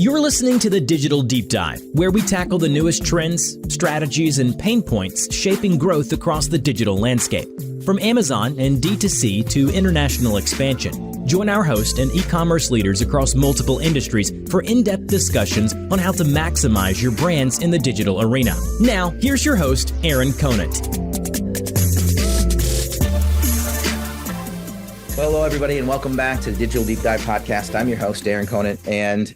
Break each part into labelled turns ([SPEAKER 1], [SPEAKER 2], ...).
[SPEAKER 1] You're listening to the Digital Deep Dive, where we tackle the newest trends, strategies, and pain points shaping growth across the digital landscape. From Amazon and D2C to international expansion, join our host and e-commerce leaders across multiple industries for in-depth discussions on how to maximize your brands in the digital arena. Now, here's your host, Aaron Conant.
[SPEAKER 2] Hello, everybody, and welcome back to the Digital Deep Dive podcast. I'm your host, Aaron Conant, and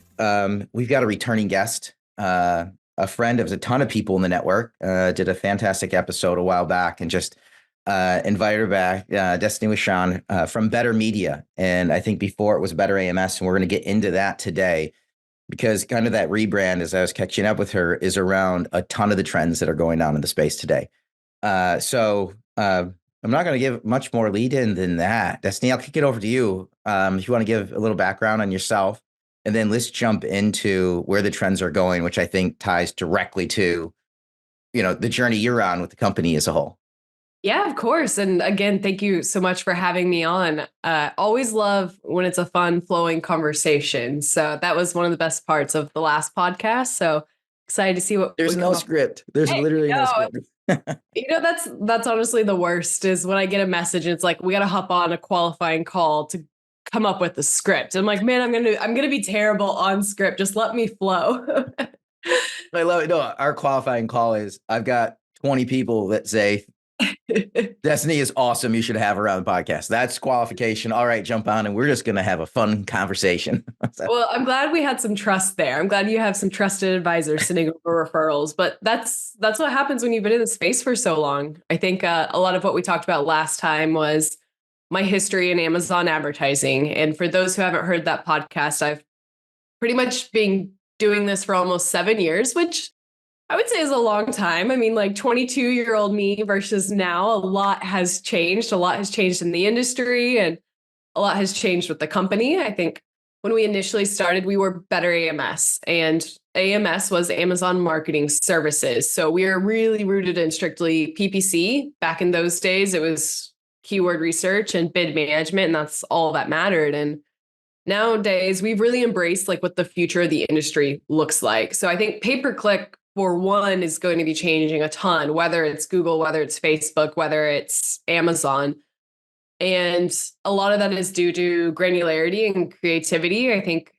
[SPEAKER 2] we've got a returning guest, a friend of a ton of people in the network, did a fantastic episode a while back and just invited her back, Destaney Wishon from Better Media. And I think before it was Better AMS, and we're going to get into that today because kind of that rebrand, as I was catching up with her, is around a ton of the trends that are going on in the space today. So I'm not going to give much more lead in than that. Destaney, I'll kick it over to you. If you want to give a little background on yourself, and then let's jump into where the trends are going, which I think ties directly to, the journey you're on with the company as a whole.
[SPEAKER 3] Yeah, of course. And again, thank you so much for having me on. Always love when it's a fun flowing conversation. So that was one of the best parts of the last podcast. So excited to see what
[SPEAKER 2] there's no script. There's literally no script.
[SPEAKER 3] That's honestly the worst is when I get a message and it's like, we got to hop on a qualifying call to come up with the script. I'm like, man, I'm going to be terrible on script. Just let me flow.
[SPEAKER 2] I love it. No, our qualifying call is I've got 20 people that say, Destaney is awesome. You should have her on the podcast. That's qualification. All right, jump on. And we're just going to have a fun conversation.
[SPEAKER 3] Well, I'm glad we had some trust there. I'm glad you have some trusted advisors sending over referrals, but that's what happens when you've been in the space for so long. I think a lot of what we talked about last time was my history in Amazon advertising. And for those who haven't heard that podcast, I've pretty much been doing this for almost 7 years, which I would say is a long time. I mean, like 22-year-old me versus now, a lot has changed. A lot has changed in the industry and a lot has changed with the company. I think when we initially started, we were Better AMS, and AMS was Amazon Marketing Services. So we are really rooted in strictly PPC. Back in those days, it was keyword research and bid management, and that's all that mattered. And nowadays, we've really embraced like what the future of the industry looks like. So I think pay-per-click, for one, is going to be changing a ton, whether it's Google, whether it's Facebook, whether it's Amazon. And a lot of that is due to granularity and creativity. I think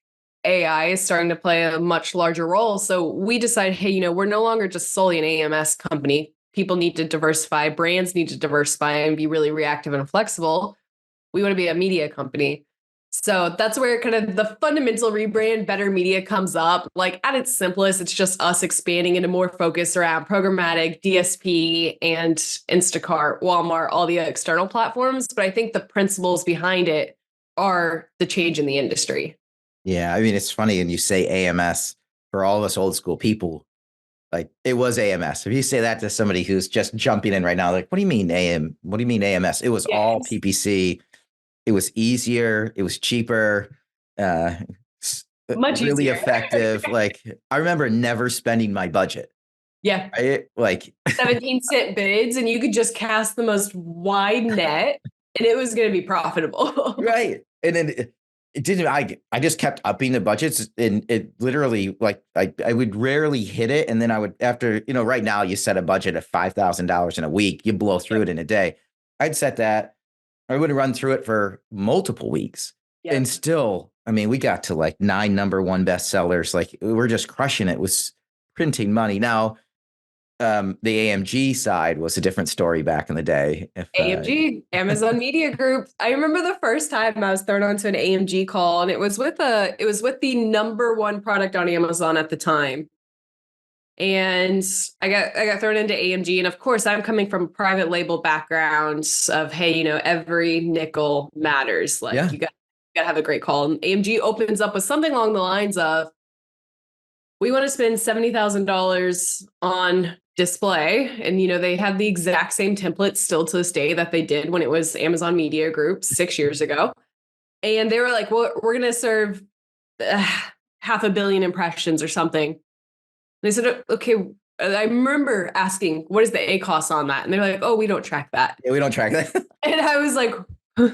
[SPEAKER 3] AI is starting to play a much larger role. So we decided, hey, we're no longer just solely an AMS company. People need to diversify, brands need to diversify and be really reactive and flexible. We want to be a media company. So that's where kind of the fundamental rebrand, Better Media, comes up. Like at its simplest, it's just us expanding into more focus around programmatic, DSP, and Instacart, Walmart, all the external platforms. But I think the principles behind it are the change in the industry.
[SPEAKER 2] Yeah, I mean, it's funny when you say AMS, for all of us old school people, like it was AMS. If you say that to somebody who's just jumping in right now, like, what do you mean AM? What do you mean AMS? It was all PPC. It was easier. It was cheaper.
[SPEAKER 3] Much
[SPEAKER 2] really
[SPEAKER 3] easier.
[SPEAKER 2] Effective. Like I remember never spending my budget.
[SPEAKER 3] Yeah.
[SPEAKER 2] Right? Like
[SPEAKER 3] 17-cent bids, and you could just cast the most wide net, and it was going to be profitable.
[SPEAKER 2] Right. And then it didn't. I just kept upping the budgets, and it literally like I would rarely hit it, and then I would after right now you set a budget of $5,000 in a week, you blow through it in a day. I'd set that. I would run through it for multiple weeks. Yep. And still, I mean, we got to like 9 number 1 bestsellers. Like we're just crushing it with printing money. Now, the AMG side was a different story back in the day.
[SPEAKER 3] AMG, Amazon Media Group. I remember the first time I was thrown onto an AMG call, and it was with the number 1 product on Amazon at the time. And I got thrown into AMG. And of course, I'm coming from a private label background of, hey, every nickel matters. Like you got to have a great call. And AMG opens up with something along the lines of, we want to spend $70,000 on display. And, they have the exact same template still to this day that they did when it was Amazon Media Group 6 years ago. And they were like, well, we're going to serve 500 million impressions or something. And I said, okay, I remember asking, what is the ACoS on that? And they're like, oh, we don't track that.
[SPEAKER 2] Yeah, we don't track that.
[SPEAKER 3] And I was like, huh.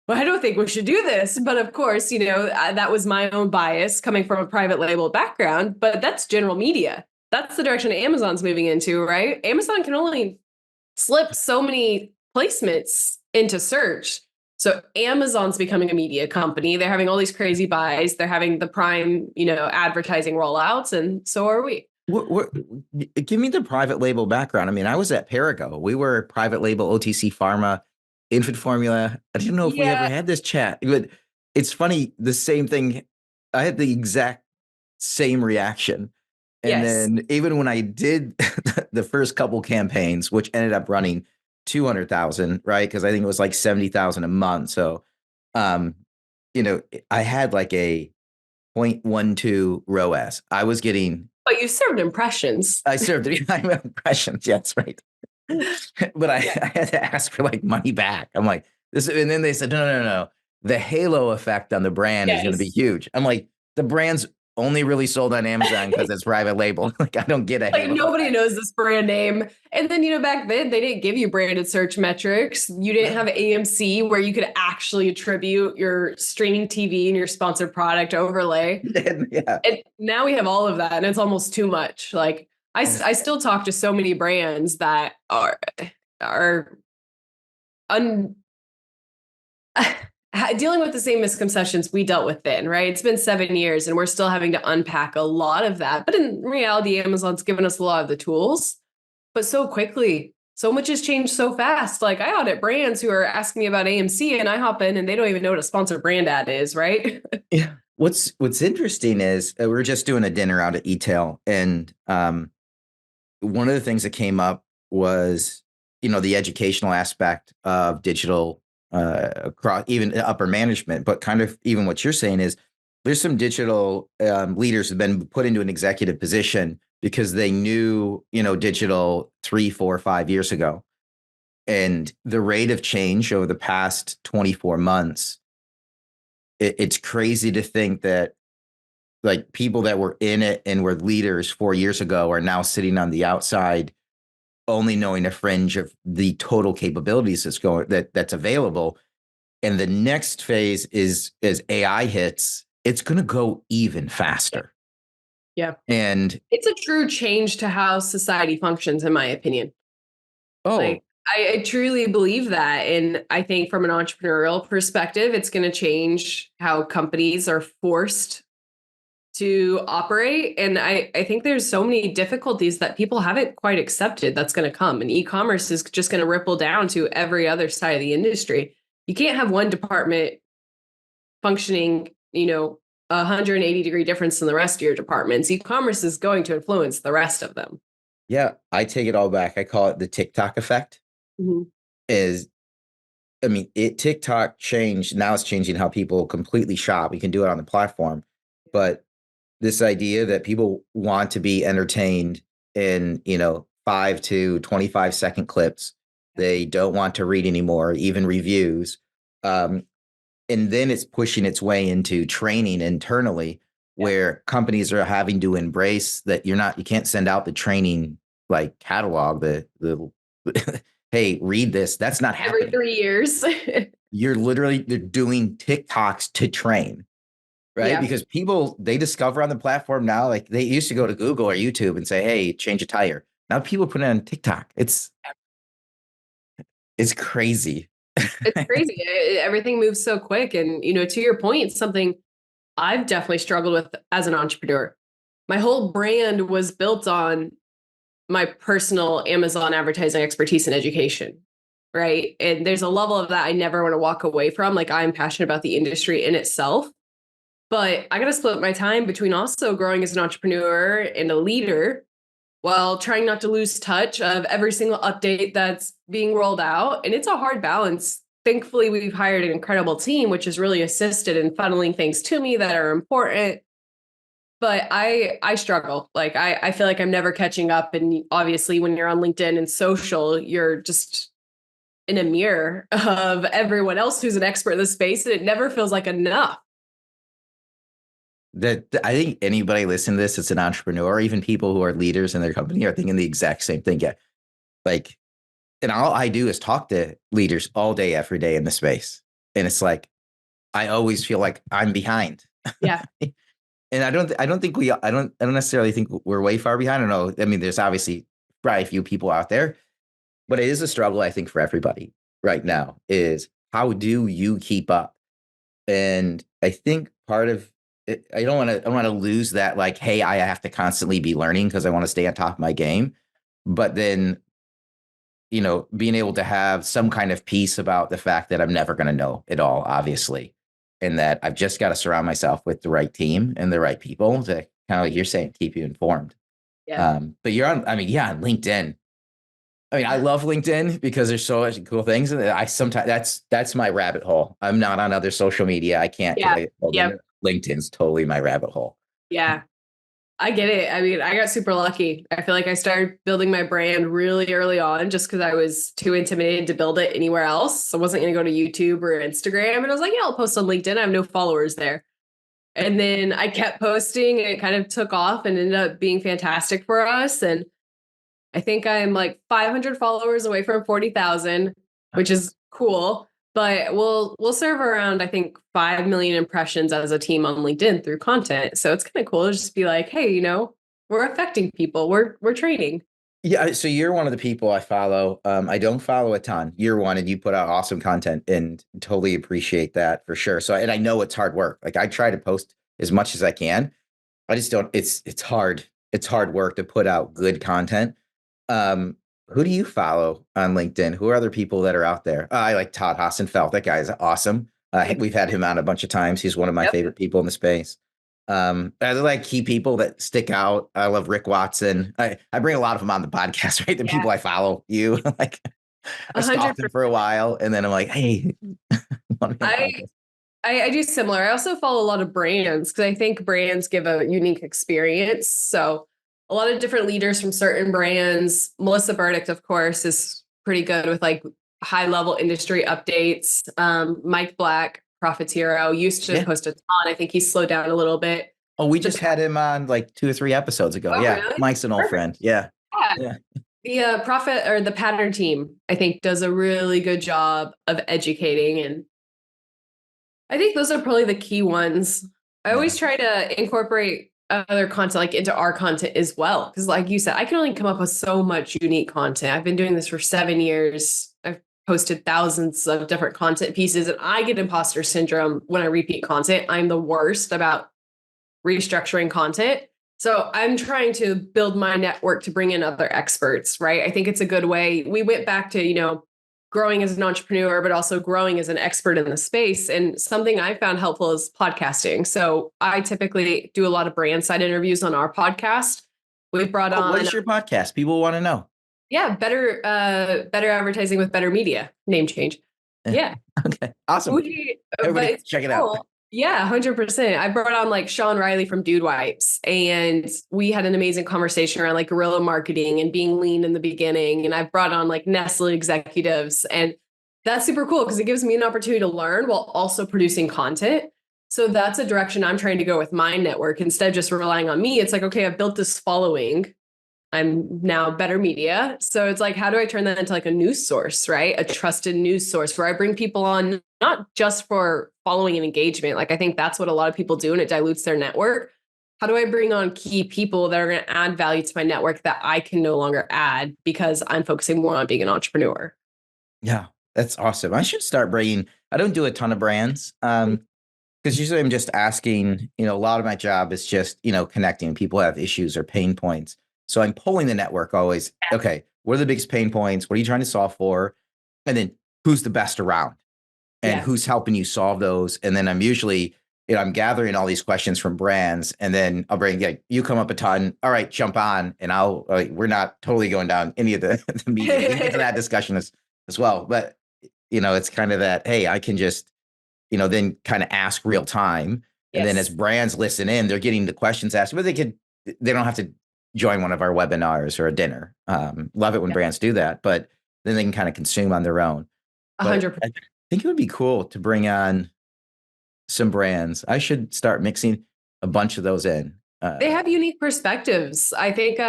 [SPEAKER 3] well, I don't think we should do this. But of course, that was my own bias coming from a private label background, but that's general media. That's the direction Amazon's moving into, right? Amazon can only slip so many placements into search. So Amazon's becoming a media company. They're having all these crazy buys. They're having the prime, advertising rollouts, and so are we.
[SPEAKER 2] Give me the private label background. I mean, I was at Perigo. We were private label OTC pharma, infant formula. I didn't know if we ever had this chat, but it's funny. The same thing. I had the exact same reaction. And then even when I did the first couple campaigns, which ended up running 200,000, right? Because I think it was like 70,000 a month. So, I had like a 0.12 ROAS. I was getting.
[SPEAKER 3] But you served impressions.
[SPEAKER 2] I served impressions. Yes, right. But I had to ask for like money back. I'm like this, and then they said, no. The halo effect on the brand is going to be huge. I'm like, the brand's only really sold on Amazon because it's private label. Like, I don't get it.
[SPEAKER 3] Like, nobody knows this brand name. And then, back then they didn't give you branded search metrics. You didn't have AMC where you could actually attribute your streaming TV and your sponsored product overlay.
[SPEAKER 2] Yeah.
[SPEAKER 3] And now we have all of that, and it's almost too much. Like, I still talk to so many brands that are dealing with the same misconceptions we dealt with then, right? It's been 7 years and we're still having to unpack a lot of that. But in reality, Amazon's given us a lot of the tools, but so quickly. So much has changed so fast. Like, I audit brands who are asking me about AMC, and I hop in and they don't even know what a sponsored brand ad is, right?
[SPEAKER 2] Yeah. What's interesting is we were just doing a dinner out at E-Tail, and one of the things that came up was, the educational aspect of digital across even upper management, but kind of even what you're saying is there's some digital leaders have been put into an executive position because they knew, digital 3, 4, 5 years ago. And the rate of change over the past 24 months, it's crazy to think that like people that were in it and were leaders 4 years ago are now sitting on the outside, only knowing a fringe of the total capabilities that's available. And the next phase is as AI hits, it's going to go even faster.
[SPEAKER 3] Yeah.
[SPEAKER 2] And
[SPEAKER 3] it's a true change to how society functions, in my opinion. I truly believe that. And I think from an entrepreneurial perspective, it's going to change how companies are forced to operate. And I think there's so many difficulties that people haven't quite accepted that's going to come. And e-commerce is just going to ripple down to every other side of the industry. You can't have one department functioning, 180-degree difference than the rest of your departments. E-commerce is going to influence the rest of them.
[SPEAKER 2] Yeah, I take it all back. I call it the TikTok effect. TikTok changed. Now it's changing how people completely shop. You can do it on the platform, but this idea that people want to be entertained in, 5 to 25-second clips. They don't want to read anymore, even reviews. And then it's pushing its way into training internally, where companies are having to embrace that you can't send out the training like catalog, the hey, read this. That's not happening.
[SPEAKER 3] Every 3 years.
[SPEAKER 2] They're doing TikToks to train. Right. Yeah. Because people, they discover on the platform now, like they used to go to Google or YouTube and say, hey, change a tire. Now people put it on TikTok. It's crazy.
[SPEAKER 3] It's crazy. Everything moves so quick. And, to your point, something I've definitely struggled with as an entrepreneur. My whole brand was built on my personal Amazon advertising expertise and education. Right. And there's a level of that I never want to walk away from. Like, I'm passionate about the industry in itself. But I got to split my time between also growing as an entrepreneur and a leader while trying not to lose touch of every single update that's being rolled out. And it's a hard balance. Thankfully, we've hired an incredible team, which has really assisted in funneling things to me that are important. But I struggle. Like, I feel like I'm never catching up. And obviously, when you're on LinkedIn and social, you're just in a mirror of everyone else who's an expert in the space. And it never feels like enough.
[SPEAKER 2] That I think anybody listening to this, it's an entrepreneur, even people who are leaders in their company are thinking the exact same thing. Yeah. Like, and all I do is talk to leaders all day, every day in the space. And it's like, I always feel like I'm behind.
[SPEAKER 3] Yeah.
[SPEAKER 2] And I don't necessarily think we're way far behind. I don't know. I mean, there's obviously probably a few people out there, but it is a struggle, I think, for everybody right now is how do you keep up? And I think part of it, I don't want to lose that, like, hey, I have to constantly be learning because I want to stay on top of my game. But then, being able to have some kind of peace about the fact that I'm never going to know it all, obviously, and that I've just got to surround myself with the right team and the right people to kind of, like you're saying, keep you informed.
[SPEAKER 3] Yeah.
[SPEAKER 2] But you're on, I mean, yeah, on LinkedIn. I mean, I love LinkedIn because there's so much cool things. And I sometimes that's my rabbit hole. I'm not on other social media. I can't.
[SPEAKER 3] Yeah.
[SPEAKER 2] LinkedIn's totally my rabbit hole.
[SPEAKER 3] Yeah. I get it. I mean, I got super lucky. I feel like I started building my brand really early on just because I was too intimidated to build it anywhere else. I wasn't going to go to YouTube or Instagram. And I was like, yeah, I'll post on LinkedIn. I have no followers there. And then I kept posting and it kind of took off and ended up being fantastic for us. And I think I'm like 500 followers away from 40,000, which is cool. But we'll serve around, I think, 5 million impressions as a team on LinkedIn through content. So it's kind of cool to just be like, hey, we're affecting people. We're training.
[SPEAKER 2] Yeah. So you're one of the people I follow. I don't follow a ton. You're one, and you put out awesome content, and totally appreciate that for sure. So, and I know it's hard work. Like I try to post as much as I can. I just don't. It's hard. It's hard work to put out good content. Who do you follow on LinkedIn? Who are other people that are out there? I like Todd Hassenfeld. That guy is awesome. We've had him on a bunch of times. He's one of my favorite people in the space. I like key people that stick out. I love Rick Watson. I bring a lot of them on the podcast, right? The people I follow, you like, I stalked him for a while, and then I'm like, hey,
[SPEAKER 3] I do similar. I also follow a lot of brands because I think brands give a unique experience. So a lot of different leaders from certain brands. Melissa Burdick, of course, is pretty good with like high level industry updates. Mike Black, Profits Hero, used to post a ton. I think he's slowed down a little bit.
[SPEAKER 2] Oh, we just had him on like 2 or 3 episodes ago.
[SPEAKER 3] Oh,
[SPEAKER 2] yeah.
[SPEAKER 3] really?
[SPEAKER 2] Mike's an old friend. Yeah.
[SPEAKER 3] The Profit or the Pattern team, I think, does a really good job of educating. And I think those are probably the key ones. I always try to incorporate other content like into our content as well. Because like you said, I can only come up with so much unique content. I've been doing this for 7 years. I've posted thousands of different content pieces, and I get imposter syndrome when I repeat content. I'm the worst about restructuring content. So I'm trying to build my network to bring in other experts, right? I think it's a good way. We went back to, growing as an entrepreneur, but also growing as an expert in the space. And something I found helpful is podcasting. So I typically do a lot of brand side interviews on our podcast. We've brought on.
[SPEAKER 2] What is your podcast? People want to know.
[SPEAKER 3] Yeah, better advertising with better media. Name change. Yeah.
[SPEAKER 2] Okay. Awesome. Everybody check it out.
[SPEAKER 3] Yeah, 100%. I brought on like Sean Riley from Dude Wipes, and we had an amazing conversation around like guerrilla marketing and being lean in the beginning. And I've brought on like Nestle executives, and that's super cool because it gives me an opportunity to learn while also producing content. So that's a direction I'm trying to go with my network. Instead of just relying on me, it's like, okay, I've built this following. I'm now better media. So it's like, how do I turn that into like a news source, right? A trusted news source where I bring people on, not just for following and engagement. Like, I think that's what a lot of people do and it dilutes their network. How do I bring on key people that are going to add value to my network that I can no longer add because I'm focusing more on being an entrepreneur?
[SPEAKER 2] Yeah, that's awesome. I should start bringing, I don't do a ton of brands. Because usually I'm just asking, a lot of my job is just, connecting. People have issues or pain points. So I'm pulling the network always. Okay, what are the biggest pain points? What are you trying to solve for? And then who's the best around and who's helping you solve those? And then I'm usually, I'm gathering all these questions from brands, and then I'll bring, you come up a ton. All right, jump on. And we're not totally going down any of the media. We get to that discussion as well. But, it's kind of that, hey, I can just, then kind of ask real time. And then as brands listen in, they're getting the questions asked, but they don't have to join one of our webinars or a dinner. Love it when brands do that, but then they can kind of consume on their own.
[SPEAKER 3] 100%.
[SPEAKER 2] I think it would be cool to bring on some brands. I should start mixing a bunch of those in.
[SPEAKER 3] They have unique perspectives. I think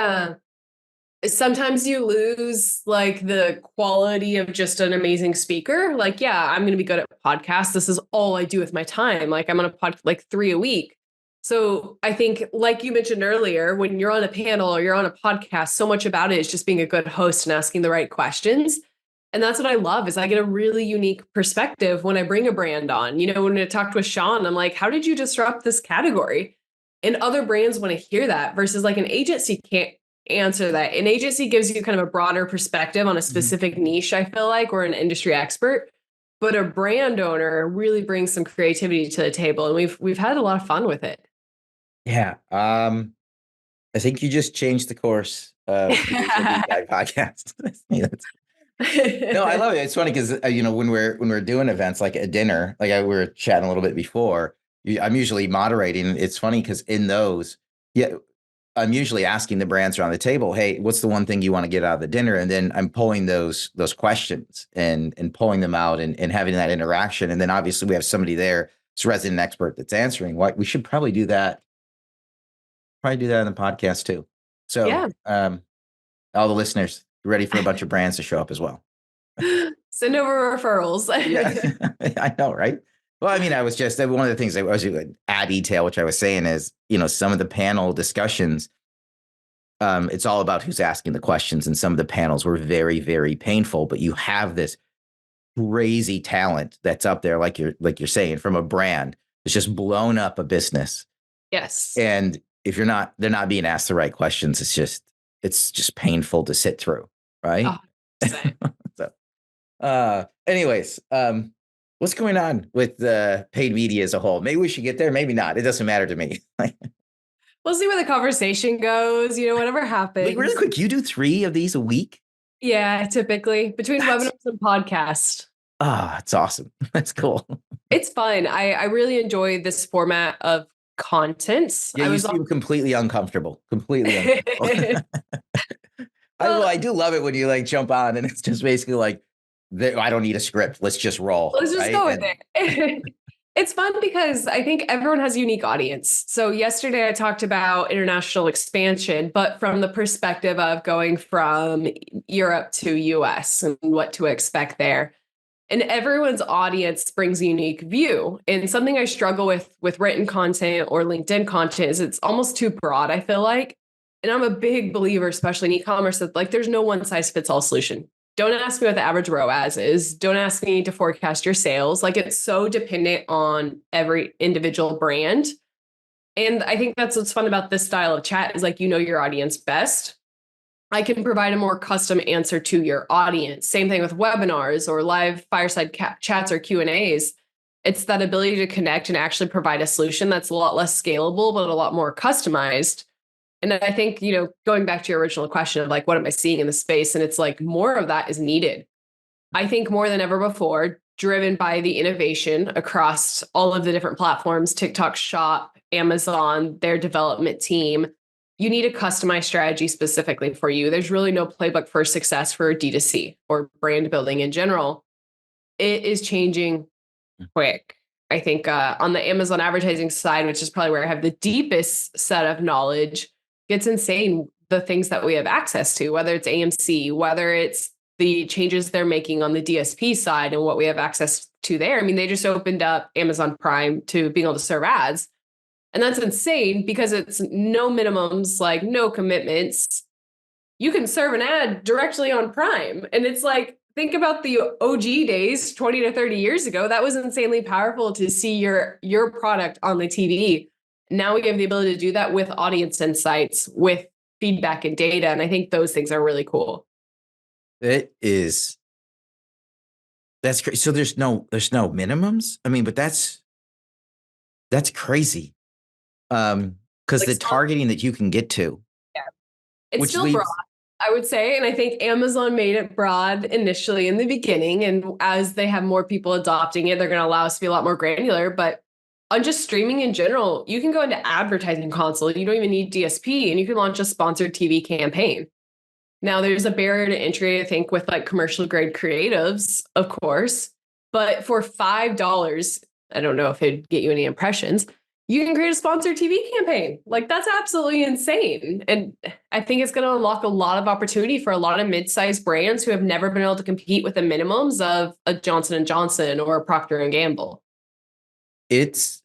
[SPEAKER 3] sometimes you lose like the quality of just an amazing speaker. Like, yeah, I'm going to be good at podcasts. This is all I do with my time. Like I'm on a pod like 3 a week. So I think, like you mentioned earlier, when you're on a panel or you're on a podcast, so much about it is just being a good host and asking the right questions. And that's what I love is I get a really unique perspective when I bring a brand on. You know, when I talked with Sean, I'm like, how did you disrupt this category? And other brands want to hear that versus like an agency can't answer that. An agency gives you kind of a broader perspective on a specific niche, I feel like, or an industry expert. But a brand owner really brings some creativity to the table. And we've had a lot of fun with it.
[SPEAKER 2] Yeah. I think you just changed the course of the Digital Deep Dive podcast. No, I love it. It's funny because when we're doing events like a dinner, like we were chatting a little bit before, I'm usually moderating. It's funny because in those, I'm usually asking the brands around the table, hey, what's the one thing you want to get out of the dinner? And then I'm pulling those questions and pulling them out and having that interaction. And then obviously we have somebody there, it's a resident expert that's answering. What we should probably do that. Probably do that in the podcast too. So all the listeners, ready for a bunch of brands to show up as well.
[SPEAKER 3] Send over referrals.
[SPEAKER 2] Yeah, I know, right? Well, I mean, I was just one of the things I was add detail, which I was saying is, some of the panel discussions, it's all about who's asking the questions, and some of the panels were very, very painful. But you have this crazy talent that's up there, like you're saying, from a brand that's just blown up a business.
[SPEAKER 3] Yes,
[SPEAKER 2] and if they're not being asked the right questions, it's just painful to sit through, right? So, anyways, what's going on with the paid media as a whole? Maybe we should get there. Maybe not. It doesn't matter to me.
[SPEAKER 3] We'll see where the conversation goes. Whatever happens.
[SPEAKER 2] Wait, really quick, you do 3 of these a week?
[SPEAKER 3] Yeah, typically between webinars and podcasts.
[SPEAKER 2] It's awesome. That's cool.
[SPEAKER 3] It's fun. I really enjoy this format of content.
[SPEAKER 2] Yeah, you seem completely uncomfortable. Completely uncomfortable. I do love it when you jump on and it's just basically like, I don't need a script. Let's just roll.
[SPEAKER 3] Let's just go with it. It's fun because I think everyone has a unique audience. So yesterday I talked about international expansion, but from the perspective of going from Europe to US and what to expect there. And everyone's audience brings a unique view. And something I struggle with written content or LinkedIn content is it's almost too broad, I feel like. And I'm a big believer, especially in e-commerce, that there's no one size fits all solution. Don't ask me what the average ROAS is. Don't ask me to forecast your sales. It's so dependent on every individual brand. And I think that's what's fun about this style of chat is your audience best. I can provide a more custom answer to your audience. Same thing with webinars or live fireside chats or Q&As. It's that ability to connect and actually provide a solution that's a lot less scalable, but a lot more customized. And I think, going back to your original question of what am I seeing in the space? And it's more of that is needed. I think more than ever before, driven by the innovation across all of the different platforms, TikTok Shop, Amazon, their development team. You need a customized strategy specifically for you. There's really no playbook for success for D2C or brand building in general. It is changing quick. I think on the Amazon advertising side, which is probably where I have the deepest set of knowledge, it's insane the things that we have access to, whether it's AMC, whether it's the changes they're making on the DSP side and what we have access to there. I mean, they just opened up Amazon Prime to being able to serve ads. And that's insane because it's no minimums, no commitments. You can serve an ad directly on Prime. And it's think about the OG days 20 to 30 years ago. That was insanely powerful to see your product on the TV. Now we have the ability to do that with audience insights, with feedback and data. And I think those things are really cool.
[SPEAKER 2] That's great. So there's no minimums. I mean, but that's crazy. Because the targeting that you can get to.
[SPEAKER 3] Yeah. It's still broad, I would say. And I think Amazon made it broad initially in the beginning. And as they have more people adopting it, they're going to allow us to be a lot more granular. But on just streaming in general, you can go into advertising console. You don't even need DSP and you can launch a sponsored TV campaign. Now there's a barrier to entry, I think, with commercial grade creatives, of course, but for $5, I don't know if it'd get you any impressions. you can create a sponsored TV campaign. Like that's absolutely insane. And I think it's going to unlock a lot of opportunity for a lot of mid-sized brands who have never been able to compete with the minimums of a Johnson & Johnson or a Procter & Gamble.
[SPEAKER 2] It's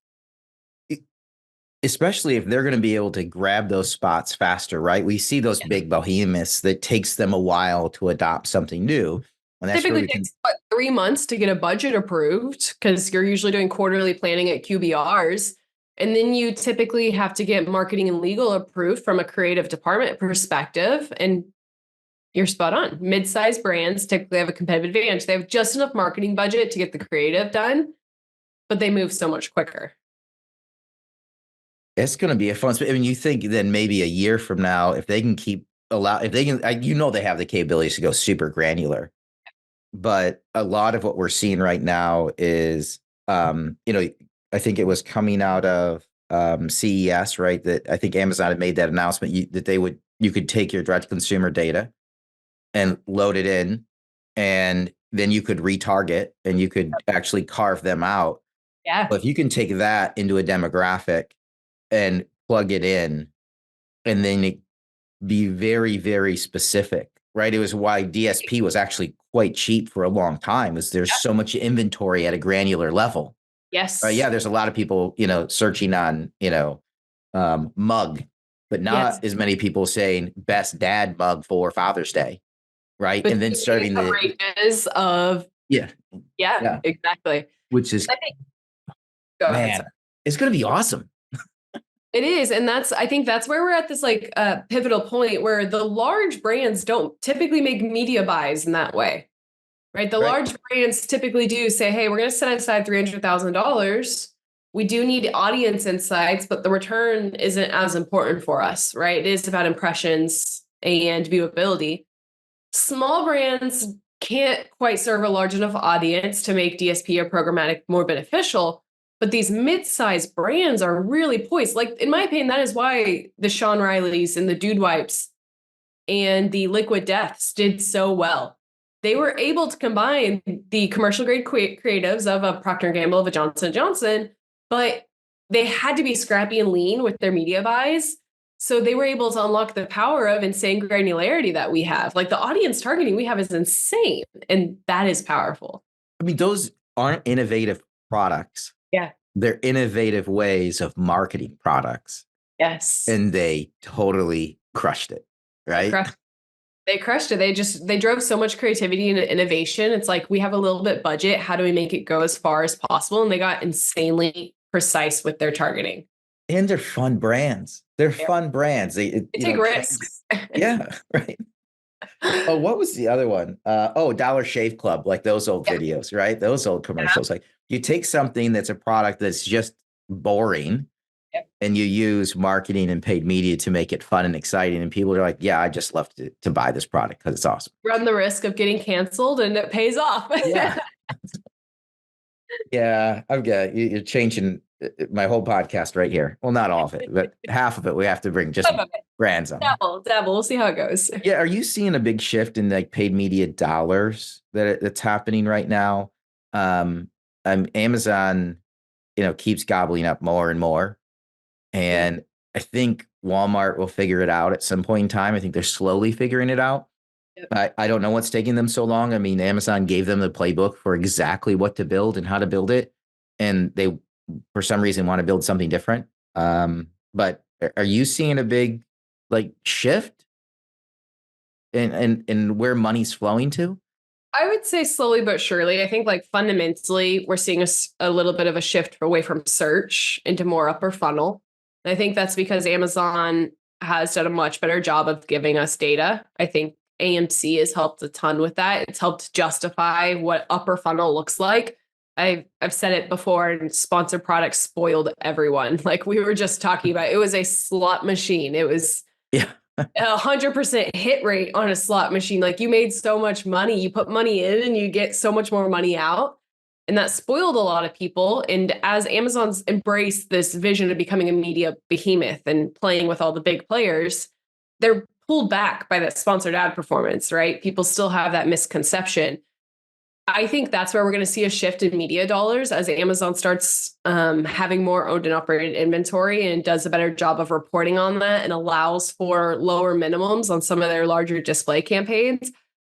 [SPEAKER 2] especially if they're going to be able to grab those spots faster, right? We see those big behemoths that takes them a while to adopt something new. And that's
[SPEAKER 3] Typically takes 3 months to get a budget approved because you're usually doing quarterly planning at QBRs. And then you typically have to get marketing and legal approved from a creative department perspective. And you're spot on. Mid-sized brands typically have a competitive advantage. They have just enough marketing budget to get the creative done, but they move so much quicker.
[SPEAKER 2] It's going to be a fun. I mean, you think then maybe a year from now, if they can if they can, they have the capabilities to go super granular. But a lot of what we're seeing right now is, I think it was coming out of CES, right? That I think Amazon had made that announcement you could take your direct consumer data and load it in, and then you could retarget and you could actually carve them out.
[SPEAKER 3] Yeah.
[SPEAKER 2] But if you can take that into a demographic and plug it in, and then be very, very specific, right? It was why DSP was actually quite cheap for a long time, is there's so much inventory at a granular level.
[SPEAKER 3] Yes.
[SPEAKER 2] There's a lot of people, searching on, mug, but not as many people saying best dad mug for Father's Day, right?
[SPEAKER 3] But
[SPEAKER 2] and then starting the
[SPEAKER 3] ranges of exactly.
[SPEAKER 2] Which is,
[SPEAKER 3] go ahead.
[SPEAKER 2] It's going to be awesome.
[SPEAKER 3] It is. And I think that's where we're at this pivotal point where the large brands don't typically make media buys in that way, right? The large brands typically do say, hey, we're going to set aside $300,000. We do need audience insights, but the return isn't as important for us, right? It is about impressions and viewability. Small brands can't quite serve a large enough audience to make DSP or programmatic more beneficial. But these mid-sized brands are really poised. Like, in my opinion, that is why the Sean Rileys and the Dude Wipes and the Liquid Deaths did so well. They were able to combine the commercial grade creatives of a Procter & Gamble, of a Johnson & Johnson, but they had to be scrappy and lean with their media buys. So they were able to unlock the power of insane granularity that we have. Like, the audience targeting we have is insane, and that is powerful.
[SPEAKER 2] I mean, those aren't innovative products.
[SPEAKER 3] Yeah.
[SPEAKER 2] They're innovative ways of marketing products.
[SPEAKER 3] Yes.
[SPEAKER 2] And they totally crushed it, right?
[SPEAKER 3] They crushed it. They drove so much creativity and innovation. It's like, we have a little bit budget. How do we make it go as far as possible? And they got insanely precise with their targeting.
[SPEAKER 2] And they're fun brands. They're fun brands. They
[SPEAKER 3] take risks.
[SPEAKER 2] Yeah, right. Oh, what was the other one? Dollar Shave Club, like those old videos, right? Those old commercials. Like, you take something that's a product that's just boring and you use marketing and paid media to make it fun and exciting. And people are like, yeah, I just love to buy this product because it's awesome.
[SPEAKER 3] Run the risk of getting canceled and it pays off.
[SPEAKER 2] Yeah, I've got you're changing my whole podcast right here. Well, not all of it, but half of it we have to bring just brands on.
[SPEAKER 3] Dabble. We'll see how it goes.
[SPEAKER 2] Yeah, are you seeing a big shift in like paid media dollars that's happening right now? Amazon, keeps gobbling up more and more, and I think Walmart will figure it out at some point in time. I think they're slowly figuring it out. I don't know what's taking them so long. I mean, Amazon gave them the playbook for exactly what to build and how to build it, and they, for some reason, want to build something different. But are you seeing a big shift in where money's flowing to?
[SPEAKER 3] I would say slowly but surely. I think fundamentally, we're seeing a little bit of a shift away from search into more upper funnel. And I think that's because Amazon has done a much better job of giving us data. I think AMC has helped a ton with that. It's helped justify what upper funnel looks like. I've said it before, and sponsored products spoiled everyone. Like we were just talking about, it was a slot machine. It was 100% hit rate on a slot machine. Like you made so much money, you put money in and you get so much more money out. And that spoiled a lot of people. And as Amazon's embraced this vision of becoming a media behemoth and playing with all the big players, they're pulled back by that sponsored ad performance, right? People still have that misconception. I think that's where we're going to see a shift in media dollars as Amazon starts having more owned and operated inventory and does a better job of reporting on that and allows for lower minimums on some of their larger display campaigns.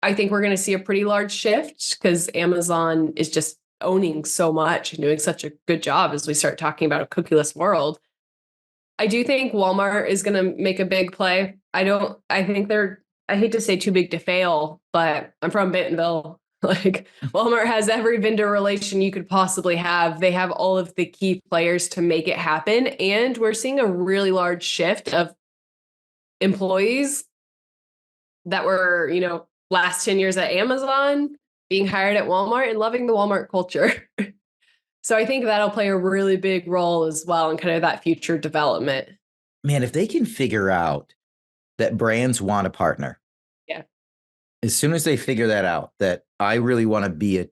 [SPEAKER 3] I think we're going to see a pretty large shift because Amazon is just owning so much and doing such a good job as we start talking about a cookieless world. I do think Walmart is going to make a big play. I think I hate to say too big to fail, but I'm from Bentonville. Like Walmart has every vendor relation you could possibly have. They have all of the key players to make it happen. And we're seeing a really large shift of employees that were, last 10 years at Amazon being hired at Walmart and loving the Walmart culture. So I think that'll play a really big role as well in kind of that future development.
[SPEAKER 2] Man, if they can figure out that brands want to partner.
[SPEAKER 3] Yeah.
[SPEAKER 2] As soon as they figure that out, that I really want to be an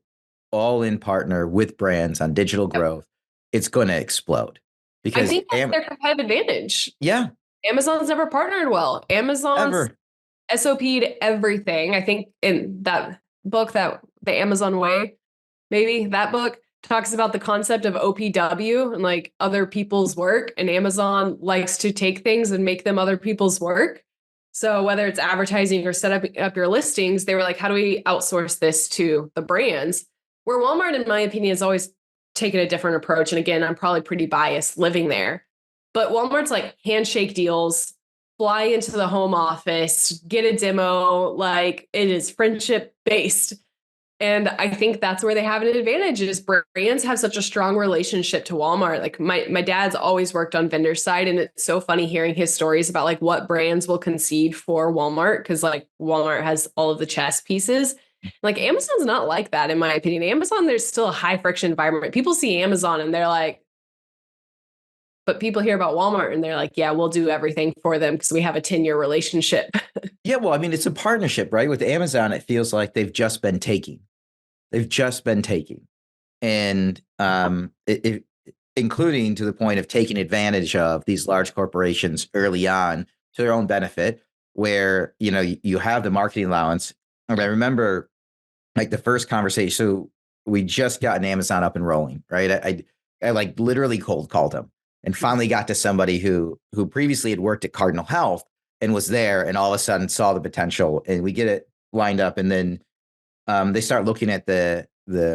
[SPEAKER 2] all-in partner with brands on digital growth, it's going to explode. Because
[SPEAKER 3] I think that's their competitive advantage.
[SPEAKER 2] Yeah.
[SPEAKER 3] Amazon's never partnered well. Amazon's SOP'd everything. I think in that book, that the Amazon Way, maybe that book talks about the concept of OPW and like other people's work. And Amazon likes to take things and make them other people's work. So whether it's advertising or set up your listings, they were like, how do we outsource this to the brands? Where Walmart, in my opinion, has always taken a different approach. And again, I'm probably pretty biased living there. But Walmart's like handshake deals, fly into the home office, get a demo, like it is friendship based. And I think that's where they have an advantage is brands have such a strong relationship to Walmart. Like my dad's always worked on vendor side. And it's so funny hearing his stories about like what brands will concede for Walmart. Because like Walmart has all of the chess pieces. Like Amazon's not like that, in my opinion. Amazon, there's still a high friction environment. People see Amazon and they're like, but people hear about Walmart and they're like, yeah, we'll do everything for them because we have a 10-year relationship.
[SPEAKER 2] Yeah, well, I mean, it's a partnership, right? With Amazon, it feels like they've just been taking. And including to the point of taking advantage of these large corporations early on to their own benefit, where, you have the marketing allowance. And I remember like the first conversation, so we just gotten Amazon up and rolling, right? I like literally cold called them and finally got to somebody who previously had worked at Cardinal Health and was there and all of a sudden saw the potential, and we get it lined up. And then they start looking at the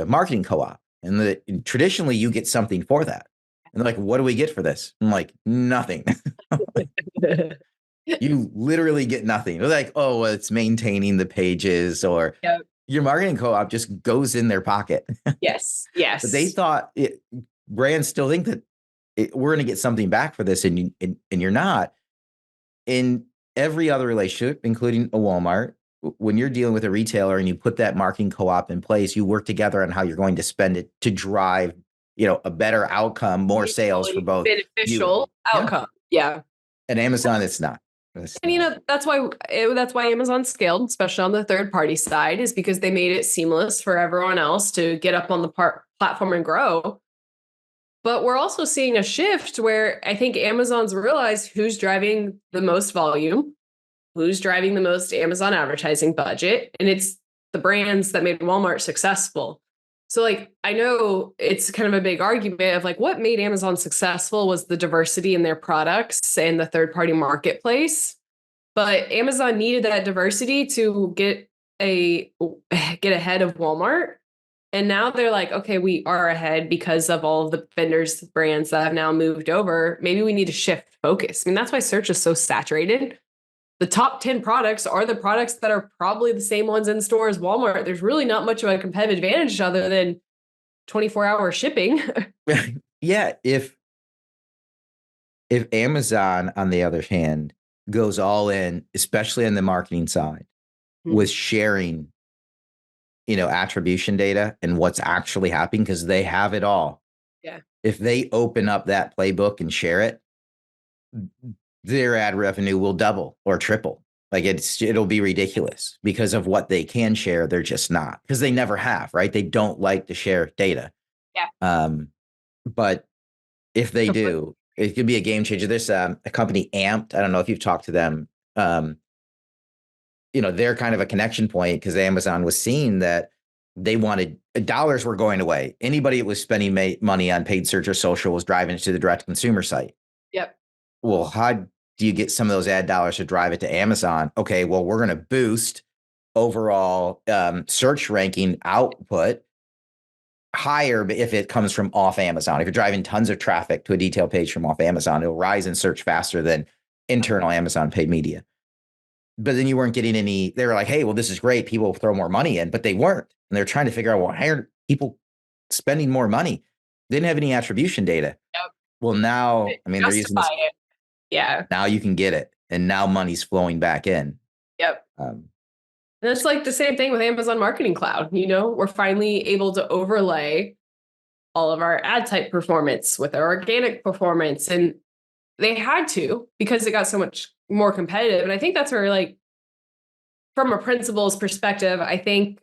[SPEAKER 2] marketing co-op, and traditionally you get something for that. And they're like, what do we get for this? I'm like, nothing. You literally get nothing. They're like, oh, well, it's maintaining the pages, or your marketing co-op just goes in their pocket.
[SPEAKER 3] Yes.
[SPEAKER 2] But they thought brands still think that we're going to get something back for this, and you're not. In every other relationship, including a Walmart, when you're dealing with a retailer and you put that marketing co-op in place, you work together on how you're going to spend it to drive, a better outcome, more sales for both.
[SPEAKER 3] Beneficial outcome. Yeah.
[SPEAKER 2] And Amazon, it's not.
[SPEAKER 3] And that's why Amazon scaled, especially on the third party side, is because they made it seamless for everyone else to get up on the platform and grow. But we're also seeing a shift where I think Amazon's realized who's driving the most volume, who's driving the most Amazon advertising budget, and it's the brands that made Walmart successful. So like, I know it's kind of a big argument of like what made Amazon successful was the diversity in their products and the third-party marketplace. But Amazon needed that diversity to get ahead of Walmart. And now they're like, okay, we are ahead because of all of the vendors, brands that have now moved over. Maybe we need to shift focus. I mean, that's why search is so saturated. The top 10 products are the products that are probably the same ones in store as Walmart. There's really not much of a competitive advantage other than 24-hour shipping.
[SPEAKER 2] Yeah. If Amazon, on the other hand, goes all in, especially on the marketing side, with sharing, attribution data and what's actually happening, because they have it all.
[SPEAKER 3] Yeah.
[SPEAKER 2] If they open up that playbook and share it, their ad revenue will double or triple. Like it'll be ridiculous because of what they can share. They're just not, because they never have, right? They don't like to share data.
[SPEAKER 3] Yeah.
[SPEAKER 2] But if they do, it could be a game changer. There's a company, Amped. I don't know if you've talked to them. They're kind of a connection point because Amazon was seeing that they wanted dollars were going away. Anybody that was spending money on paid search or social was driving it to the direct consumer site.
[SPEAKER 3] Yep.
[SPEAKER 2] Well, how do you get some of those ad dollars to drive it to Amazon? Okay, well, we're going to boost overall search ranking output higher if it comes from off Amazon. If you're driving tons of traffic to a detail page from off Amazon, it'll rise in search faster than internal Amazon paid media. But then you weren't getting any, they were like, hey, well, this is great. People throw more money in, but they weren't. And they're trying to figure out, well, why aren't people spending more money? They didn't have any attribution data.
[SPEAKER 3] Yep.
[SPEAKER 2] Well, now, I mean, they're using this.
[SPEAKER 3] It. Yeah.
[SPEAKER 2] Now you can get it. And now money's flowing back in.
[SPEAKER 3] Yep. And it's like the same thing with Amazon Marketing Cloud. We're finally able to overlay all of our ad type performance with our organic performance. And they had to, because it got so much more competitive. And I think that's where, like, from a principles perspective, I think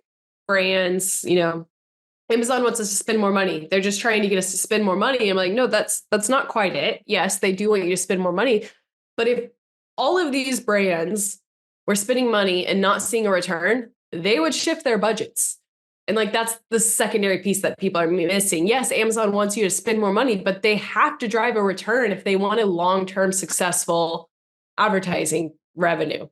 [SPEAKER 3] brands, Amazon wants us to spend more money. They're just trying to get us to spend more money. I'm like, no, that's not quite it. Yes, they do want you to spend more money. But if all of these brands were spending money and not seeing a return, they would shift their budgets. And like, that's the secondary piece that people are missing. Yes, Amazon wants you to spend more money, but they have to drive a return if they want a long-term successful advertising revenue.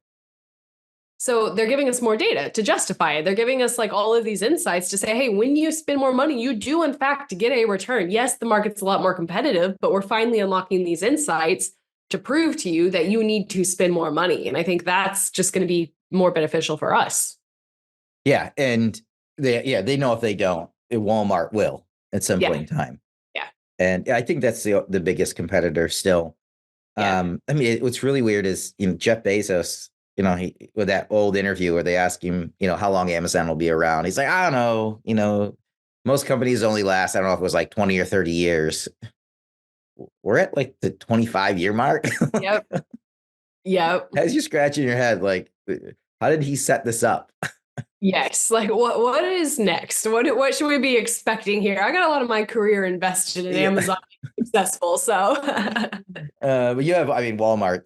[SPEAKER 3] So they're giving us more data to justify it. They're giving us like all of these insights to say, hey, when you spend more money, you do in fact get a return. Yes, the market's a lot more competitive, but we're finally unlocking these insights to prove to you that you need to spend more money. And I think that's just going to be more beneficial for us.
[SPEAKER 2] Yeah. And they know if they don't, Walmart will at some point in time.
[SPEAKER 3] Yeah.
[SPEAKER 2] And I think that's the biggest competitor still. Yeah. I mean, what's really weird is, Jeff Bezos, with that old interview where they ask him, how long Amazon will be around. He's like, I don't know. Most companies only last, I don't know if it was like 20 or 30 years. We're at like the 25-year mark.
[SPEAKER 3] Yep. Yep.
[SPEAKER 2] As you're scratching your head, like, how did he set this up?
[SPEAKER 3] Yes. Like what is next? What should we be expecting here? I got a lot of my career invested in Amazon being successful. So
[SPEAKER 2] but you have, Walmart,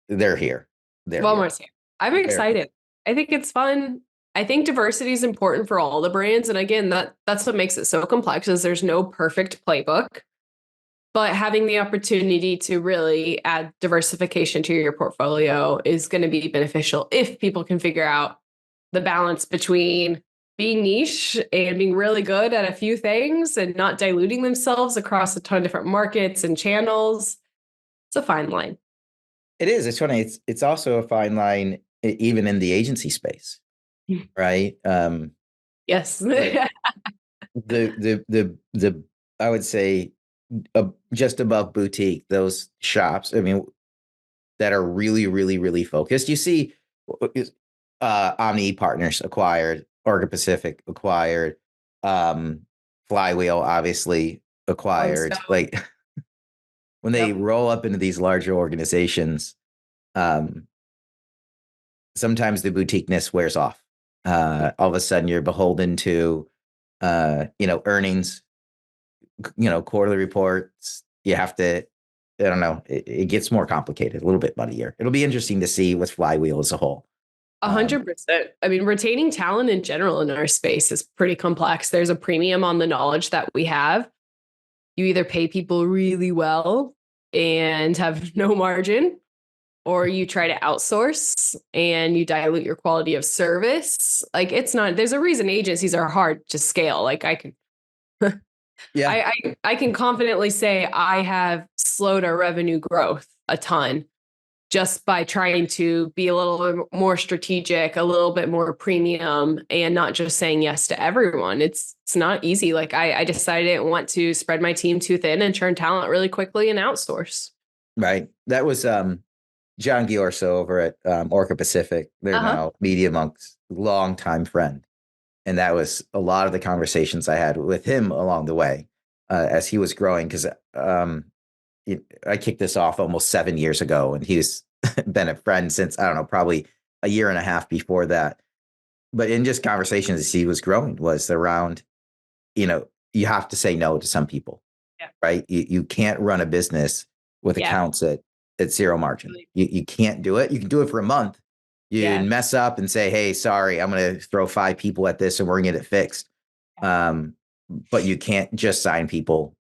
[SPEAKER 2] they're here.
[SPEAKER 3] Walmart's here. I'm excited. I think it's fun. I think diversity is important for all the brands. And again, that's what makes it so complex, is there's no perfect playbook. But having the opportunity to really add diversification to your portfolio is going to be beneficial if people can figure out the balance between being niche and being really good at a few things and not diluting themselves across a ton of different markets and channels. It's a fine line.
[SPEAKER 2] It is. It's funny. It's also a fine line, even in the agency space, right?
[SPEAKER 3] Yes.
[SPEAKER 2] the I would say just above boutique, those shops, that are really, really, really focused. You see, Omni Partners acquired, Orca Pacific acquired, Flywheel obviously acquired. Like, when they roll up into these larger organizations, sometimes the boutiqueness wears off. All of a sudden you're beholden to, earnings, quarterly reports. You have to, I don't know, it gets more complicated, a little bit muddier. It'll be interesting to see with Flywheel as a whole.
[SPEAKER 3] 100%. Retaining talent in general in our space is pretty complex. There's a premium on the knowledge that we have. You either pay people really well and have no margin, or you try to outsource and you dilute your quality of service. Like, there's a reason agencies are hard to scale. Like, I can confidently say I have slowed our revenue growth a ton just by trying to be a little bit more strategic, a little bit more premium, and not just saying yes to everyone. It's not easy. Like, I decided I didn't want to spread my team too thin and churn talent really quickly and outsource.
[SPEAKER 2] Right. That was John Giorso over at Orca Pacific. They're now Media Monk's longtime friend. And that was a lot of the conversations I had with him along the way as he was growing, because I kicked this off almost 7 years ago, and he's been a friend since, I don't know, probably a year and a half before that. But in just conversations as he was growing was around, you have to say no to some people, right? You can't run a business with accounts at zero margin. You can't do it. You can do it for a month. You mess up and say, hey, sorry, I'm going to throw 5 people at this and we're going to get it fixed. But you can't just sign people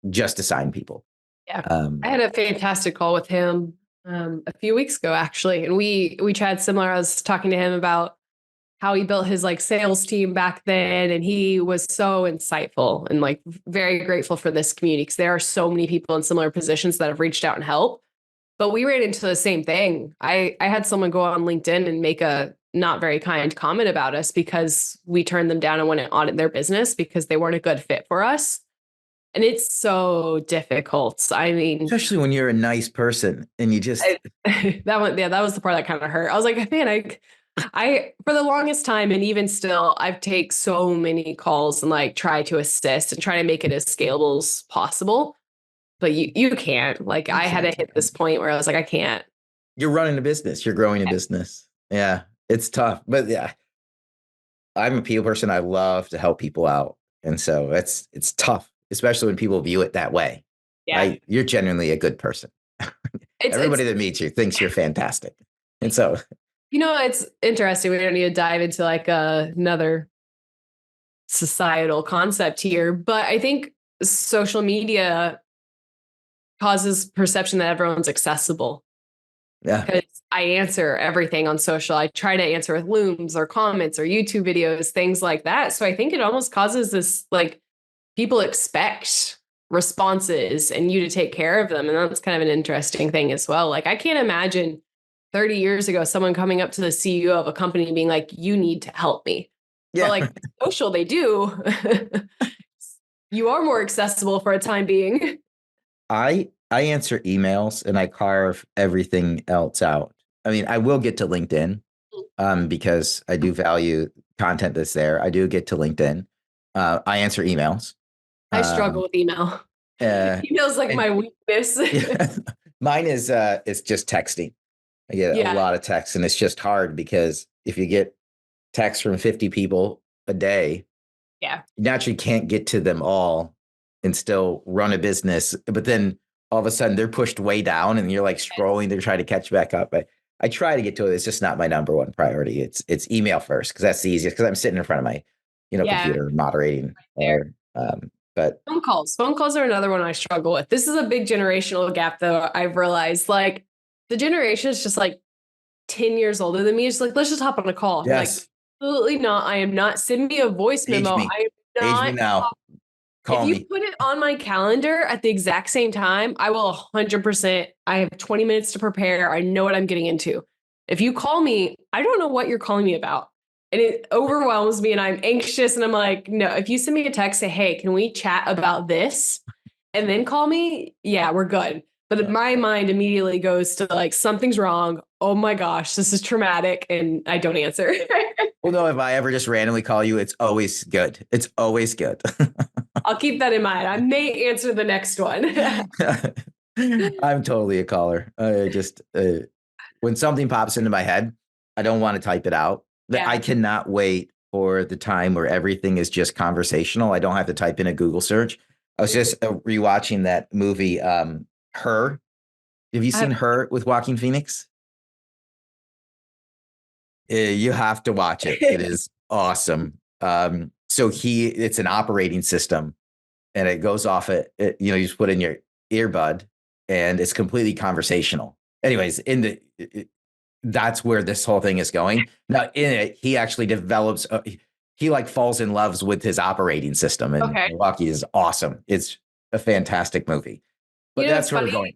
[SPEAKER 2] just to sign people.
[SPEAKER 3] Yeah. I had a fantastic call with him a few weeks ago, actually. And we chatted similar. I was talking to him about how he built his like sales team back then. And he was so insightful and like very grateful for this community because there are so many people in similar positions that have reached out and helped. But we ran into the same thing. I had someone go on LinkedIn and make a not very kind comment about us because we turned them down and went and audit their business because they weren't a good fit for us. And it's so difficult. I mean,
[SPEAKER 2] especially when you're a nice person and you just
[SPEAKER 3] that was the part that kind of hurt. I was like, man, I for the longest time, and even still, I've take so many calls and like try to assist and try to make it as scalable as possible. But you can't. Like I had to hit this point where I was like, I can't.
[SPEAKER 2] You're running a business. You're growing a business. Yeah, it's tough. But yeah, I'm a people person. I love to help people out. And so it's tough, especially when people view it that way.
[SPEAKER 3] Yeah.
[SPEAKER 2] Right? You're genuinely a good person. Everybody that meets you thinks you're fantastic. And so,
[SPEAKER 3] it's interesting. We don't need to dive into like another societal concept here, but I think social media causes perception that everyone's accessible.
[SPEAKER 2] yeah.
[SPEAKER 3] Because I answer everything on social. I try to answer with looms or comments or YouTube videos, things like that. So I think it almost causes this, like, people expect responses and you to take care of them. And that's kind of an interesting thing as well. Like, I can't imagine 30 years ago, someone coming up to the CEO of a company and being like, you need to help me.
[SPEAKER 2] Yeah.
[SPEAKER 3] But like social, they do. You are more accessible for a time being.
[SPEAKER 2] I answer emails and I carve everything else out. I mean, I will get to LinkedIn because I do value content that's there. I do get to LinkedIn. I answer emails.
[SPEAKER 3] I struggle with email. Email's like my weakness.
[SPEAKER 2] Yeah. Mine is it's just texting. I get a lot of texts, and it's just hard because if you get texts from 50 people a day, you naturally can't get to them all and still run a business. But then all of a sudden they're pushed way down and you're like scrolling to try to catch back up. I try to get to it. It's just not my number one priority. It's email first because that's the easiest because I'm sitting in front of my computer moderating. But
[SPEAKER 3] phone calls are another one I struggle with. This is a big generational gap though. I've realized, like, the generation is just like 10 years older than me. It's like, let's just hop on a call.
[SPEAKER 2] Yes.
[SPEAKER 3] Like, absolutely not. I am not. Send me a voice memo.
[SPEAKER 2] Me.
[SPEAKER 3] I am not.
[SPEAKER 2] Age me now. Call
[SPEAKER 3] if you put it on my calendar at the exact same time, I will 100%. I have 20 minutes to prepare. I know what I'm getting into. If you call me, I don't know what you're calling me about. And it overwhelms me and I'm anxious. And I'm like, no, if you send me a text, say, hey, can we chat about this? And then call me. Yeah, we're good. But my mind immediately goes to like, something's wrong. Oh my gosh, this is traumatic. And I don't answer.
[SPEAKER 2] Well, no, if I ever just randomly call you, it's always good. It's always good.
[SPEAKER 3] I'll keep that in mind. I may answer the next one.
[SPEAKER 2] I'm totally a caller. When something pops into my head, I don't want to type it out. I cannot wait for the time where everything is just conversational. I don't have to type in a Google search. I was just rewatching that movie, Her. Have you seen Her with Joaquin Phoenix? You have to watch it. It is awesome. So it's an operating system and it goes off you just put in your earbud and it's completely conversational. Anyways, that's where this whole thing is going. Now in it, he actually develops, he like falls in love with his operating system and Milwaukee is awesome. It's a fantastic movie, but that's where we're going.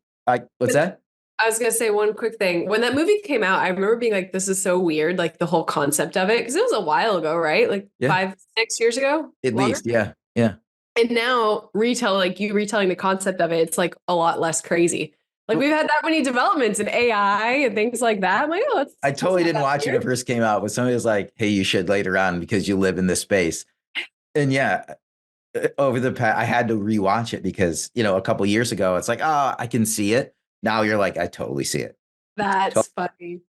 [SPEAKER 2] What's that?
[SPEAKER 3] I was going to say one quick thing. When that movie came out, I remember being like, this is so weird. Like the whole concept of it. Cause it was a while ago, right? Like 5-6 years ago.
[SPEAKER 2] At least. Yeah. Yeah.
[SPEAKER 3] And now retelling the concept of it, it's like a lot less crazy. Like we've had that many developments in AI and things like that. I'm like,
[SPEAKER 2] I totally didn't watch it when it first came out, but somebody was like, hey, you should later on because you live in this space. And over the past, I had to rewatch it because, a couple of years ago, it's like, oh, I can see it. Now you're like, I totally see it.
[SPEAKER 3] That's funny.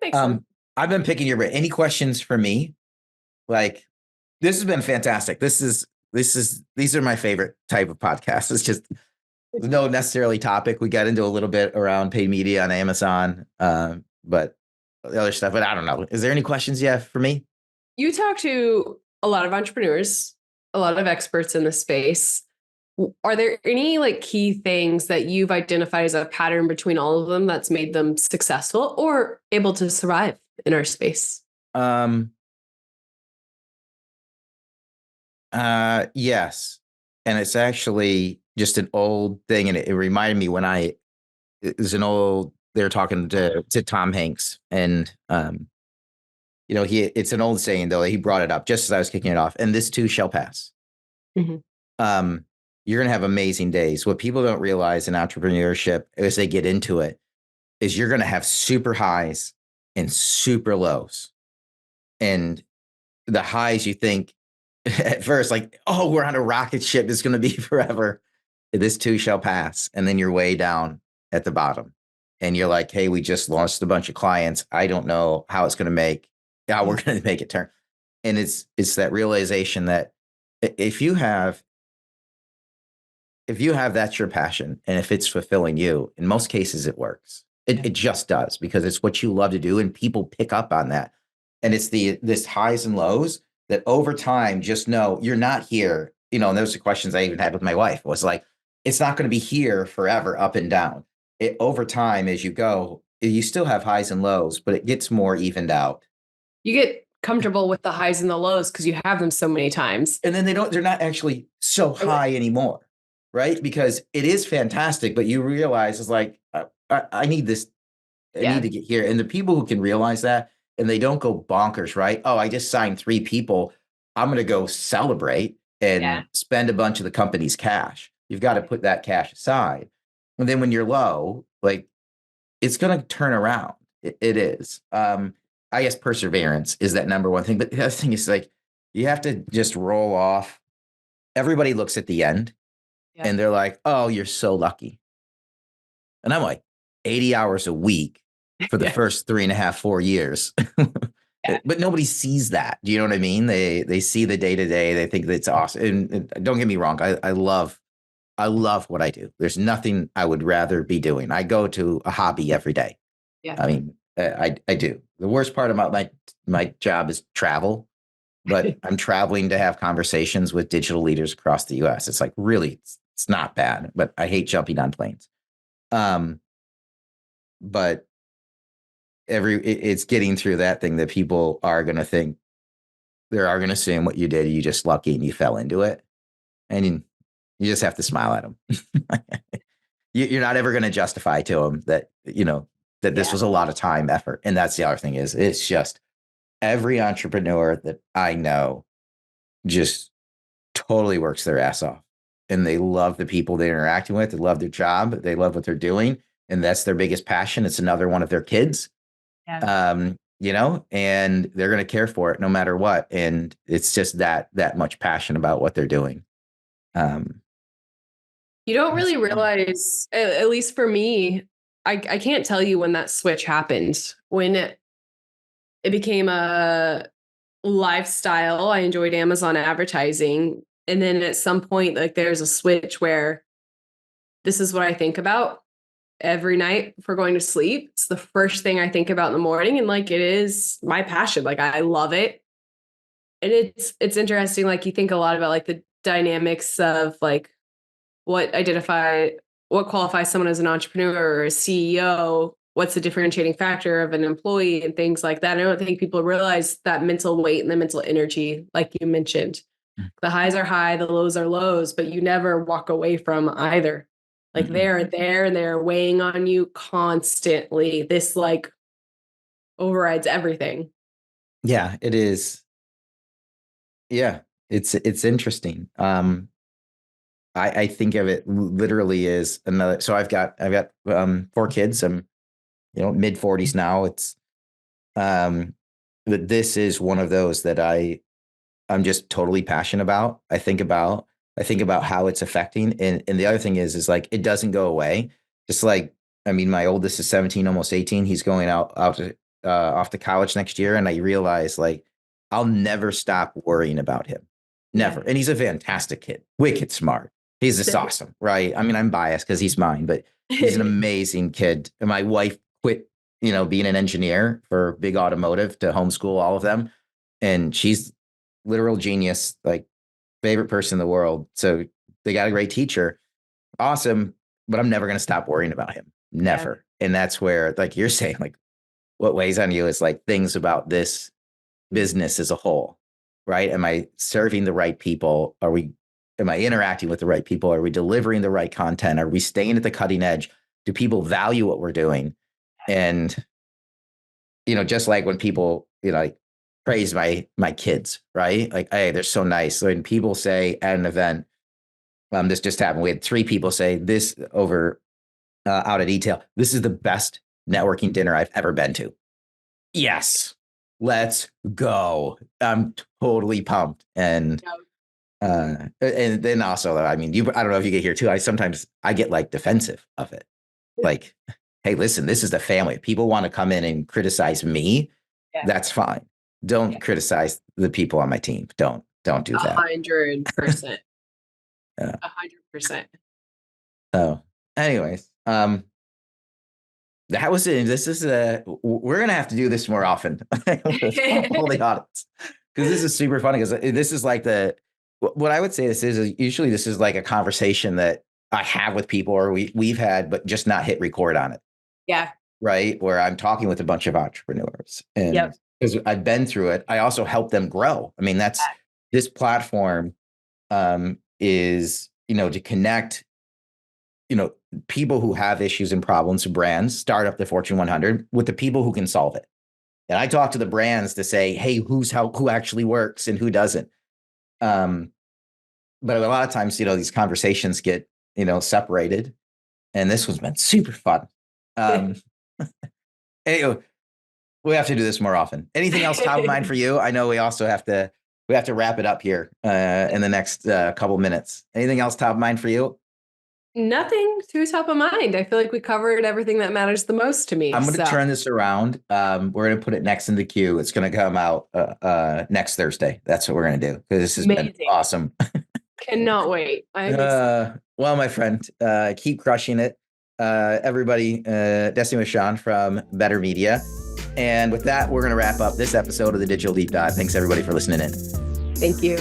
[SPEAKER 2] I've been picking your brain. Any questions for me? Like, this has been fantastic. These are my favorite type of podcasts. It's just no necessarily topic. We got into a little bit around paid media on Amazon, but the other stuff, but I don't know. Is there any questions you have for me?
[SPEAKER 3] You talk to a lot of entrepreneurs, a lot of experts in this space. Are there any like key things that you've identified as a pattern between all of them that's made them successful or able to survive in our space?
[SPEAKER 2] Yes. And it's actually just an old thing. And it reminded me when it was they were talking to Tom Hanks and, it's an old saying though, he brought it up just as I was kicking it off, and this too shall pass.
[SPEAKER 3] Mhm.
[SPEAKER 2] You're going to have amazing days. What people don't realize in entrepreneurship as they get into it is you're going to have super highs and super lows. And the highs you think at first, like, oh, we're on a rocket ship. It's going to be forever. This too shall pass. And then you're way down at the bottom. And you're like, hey, we just lost a bunch of clients. I don't know how we're going to make it turn. And it's that realization that if you have that's your passion, and if it's fulfilling you, in most cases it works. It just does, because it's what you love to do, and people pick up on that. And it's this highs and lows that over time, just know you're not here. And those are questions I even had with my wife, was like, it's not going to be here forever, up and down. Over time, as you go, you still have highs and lows, but it gets more evened out.
[SPEAKER 3] You get comfortable with the highs and the lows because you have them so many times.
[SPEAKER 2] And then they're not actually so high anymore, right? Because it is fantastic, but you realize it's like, I need this. I need to get here. And the people who can realize that, and they don't go bonkers, right? Oh, I just signed 3 people. I'm going to go celebrate and spend a bunch of the company's cash. You've got to put that cash aside. And then when you're low, like, it's going to turn around. It is. I guess perseverance is that number one thing. But the other thing is, like, you have to just roll off. Everybody looks at the end and they're like, oh, you're so lucky. And I'm like, 80 hours a week for the first 3.5, 4 years. But nobody sees that. Do you know what I mean? They see the day to day. They think that it's awesome. And don't get me wrong. I love what I do. There's nothing I would rather be doing. I go to a hobby every day. Yeah. I mean, I do. The worst part about my job is travel, but I'm traveling to have conversations with digital leaders across the US. It's like, really, it's not bad, but I hate jumping on planes. But it's getting through that thing that people are going to think, they are going to assume what you did, you just lucky and you fell into it. And you just have to smile at them. You're not ever going to justify to them that, that this was a lot of time, effort. And that's the other thing is, it's just every entrepreneur that I know just totally works their ass off, and they love the people they're interacting with. They love their job. They love what they're doing. And that's their biggest passion. It's another one of their kids, and they're going to care for it no matter what. And it's just that much passion about what they're doing.
[SPEAKER 3] You don't really realize, at least for me, I can't tell you when that switch happened, when it became a lifestyle. I enjoyed Amazon advertising. And then at some point, like, there's a switch where this is what I think about every night before going to sleep. It's the first thing I think about in the morning. And like, it is my passion. Like, I love it. And it's interesting. Like, you think a lot about like the dynamics of like what qualifies someone as an entrepreneur or a CEO, what's the differentiating factor of an employee and things like that. I don't think people realize that mental weight and the mental energy, like you mentioned. The highs are high, the lows are lows, but you never walk away from either. Like, they're there and they're weighing on you constantly. This like overrides everything.
[SPEAKER 2] Yeah, it is. Yeah, it's interesting. I think of it literally as another. So I've got 4 kids. I'm mid 40s now. It's this is one of those that I'm just totally passionate about. I think about how it's affecting. And the other thing is like, it doesn't go away. Just like, I mean, my oldest is 17, almost 18. He's going off to college next year. And I realize, like, I'll never stop worrying about him. Never. And he's a fantastic kid, wicked smart. He's just awesome, right? I mean, I'm biased because he's mine, but he's an amazing kid. And my wife quit, being an engineer for big automotive to homeschool all of them. And she's literal genius, like favorite person in the world. So they got a great teacher. Awesome. But I'm never going to stop worrying about him. Never. Yeah. And that's where, like you're saying, like what weighs on you is like things about this business as a whole, right? Am I serving the right people? Am I interacting with the right people? Are we delivering the right content? Are we staying at the cutting edge? Do people value what we're doing? And, just like when people, like praise my kids, right? Like, hey, they're so nice. When people say at an event, this just happened. We had 3 people say this over out of detail. This is the best networking dinner I've ever been to. Yes, let's go. I'm totally pumped. And then also, I mean, I don't know if you get here too. I get like defensive of it. Like, hey, listen, this is the family. If people want to come in and criticize me, that's fine. Don't criticize the people on my team. Don't do that.
[SPEAKER 3] 100%. 100%.
[SPEAKER 2] Oh, anyways, that was it. We're going to have to do this more often. All the audits. Because this is super funny. Because this is like what I would say this is usually this is like a conversation that I have with people or we've had, but just not hit record on it.
[SPEAKER 3] Yeah.
[SPEAKER 2] Right. Where I'm talking with a bunch of entrepreneurs and because I've been through it, I also help them grow. I mean, this platform is, to connect, people who have issues and problems, brands, start up the Fortune 100 with the people who can solve it. And I talk to the brands to say, hey, who actually works and who doesn't. But a lot of times, these conversations get, separated. And this has been super fun. Anyway, we have to do this more often. Anything else top of mind for you? I know we also have to wrap it up here in the next couple minutes. Anything else top of mind for you?
[SPEAKER 3] Nothing too top of mind. I feel like we covered everything that matters the most to me.
[SPEAKER 2] I'm going to turn this around. We're going to put it next in the queue. It's going to come out next Thursday. That's what we're going to do because this has been awesome.
[SPEAKER 3] Cannot wait.
[SPEAKER 2] Well, my friend, keep crushing it. Everybody, Destaney Wishon from Better Media. And with that, we're going to wrap up this episode of the Digital Deep Dive. Thanks everybody for listening in.
[SPEAKER 3] Thank you.